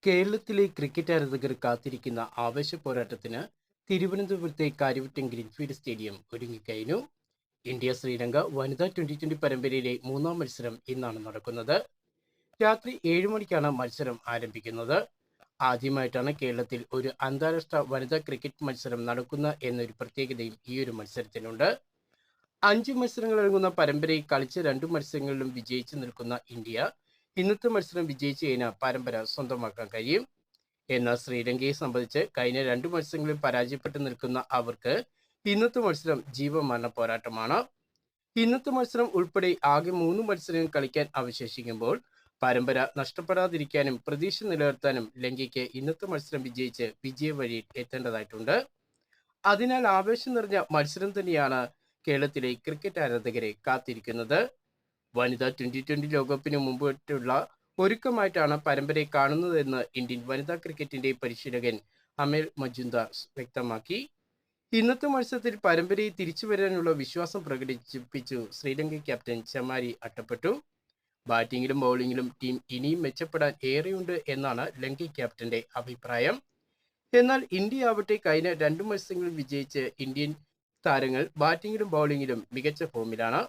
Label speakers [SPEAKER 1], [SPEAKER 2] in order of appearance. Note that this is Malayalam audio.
[SPEAKER 1] കേരളത്തിലെ ക്രിക്കറ്റ് ആരാധകർ കാത്തിരിക്കുന്ന ആവേശ പോരാട്ടത്തിന് തിരുവനന്തപുരത്തെ കാര്യവട്ടം ഗ്രീൻഫീൽഡ് സ്റ്റേഡിയം ഒരുങ്ങിക്കഴിഞ്ഞു. ഇന്ത്യ ശ്രീലങ്ക വനിതാ 2020 പരമ്പരയിലെ മൂന്നാം മത്സരം ഇന്നാണ് നടക്കുന്നത്. രാത്രി 7 മണിക്കാണ് മത്സരം ആരംഭിക്കുന്നത്. ആദ്യമായിട്ടാണ് കേരളത്തിൽ ഒരു അന്താരാഷ്ട്ര വനിതാ ക്രിക്കറ്റ് മത്സരം നടക്കുന്ന എന്നൊരു പ്രത്യേകതയും ഈ ഒരു മത്സരത്തിനുണ്ട്. 5 മത്സരങ്ങൾ അടങ്ങുന്ന പരമ്പരയിൽ കളിച്ച 2 മത്സരങ്ങളിലും വിജയിച്ചു നിൽക്കുന്ന ഇന്ത്യ ഇന്നത്തെ മത്സരം വിജയിച്ചു കഴിഞ്ഞാൽ പരമ്പര സ്വന്തമാക്കാൻ കഴിയും. എന്നാൽ ശ്രീലങ്കയെ സംബന്ധിച്ച് കഴിഞ്ഞ 2 മത്സരങ്ങളിൽ പരാജയപ്പെട്ടു നിൽക്കുന്ന അവർക്ക് ഇന്നത്തെ മത്സരം ജീവമരണ പോരാട്ടമാണ്. ഇന്നത്തെ മത്സരം ഉൾപ്പെടെ ആകെ 3 മത്സരങ്ങൾ കളിക്കാൻ അവശേഷിക്കുമ്പോൾ പരമ്പര നഷ്ടപ്പെടാതിരിക്കാനും പ്രതീക്ഷ നിലനിർത്താനും ലങ്കയ്ക്ക് ഇന്നത്തെ മത്സരം വിജയിച്ച് വിജയ വഴിയിൽ എത്തേണ്ടതായിട്ടുണ്ട്. അതിനാൽ ആവേശം നിറഞ്ഞ മത്സരം തന്നെയാണ് കേരളത്തിലെ ക്രിക്കറ്റ് ആരാധകരെ കാത്തിരിക്കുന്നത്. വനിതാ 2020 ലോകകപ്പിന് മുമ്പിട്ടുള്ള ഒരുക്കമായിട്ടാണ് പരമ്പരയെ കാണുന്നതെന്ന് ഇന്ത്യൻ വനിതാ ക്രിക്കറ്റിന്റെ പരിശീലകൻ അമൽ മജുംദാർ വ്യക്തമാക്കി. ഇന്നത്തെ മത്സരത്തിൽ പരമ്പരയിൽ തിരിച്ചു വരാനുള്ള വിശ്വാസം പ്രകടിപ്പിച്ചു ശ്രീലങ്ക ക്യാപ്റ്റൻ ചമാരി അട്ടപ്പെട്ടു. ബാറ്റിങ്ങിലും ബൗളിങ്ങിലും ടീം ഇനിയും മെച്ചപ്പെടാൻ ഏറെയുണ്ട് എന്നാണ് ലങ്കൻ ക്യാപ്റ്റന്റെ അഭിപ്രായം. എന്നാൽ ഇന്ത്യ ആവട്ടെ കഴിഞ്ഞ 2 മത്സരങ്ങളിൽ വിജയിച്ച് ഇന്ത്യൻ താരങ്ങൾ ബാറ്റിങ്ങിലും ബൗളിങ്ങിലും മികച്ച ഫോമിലാണ്.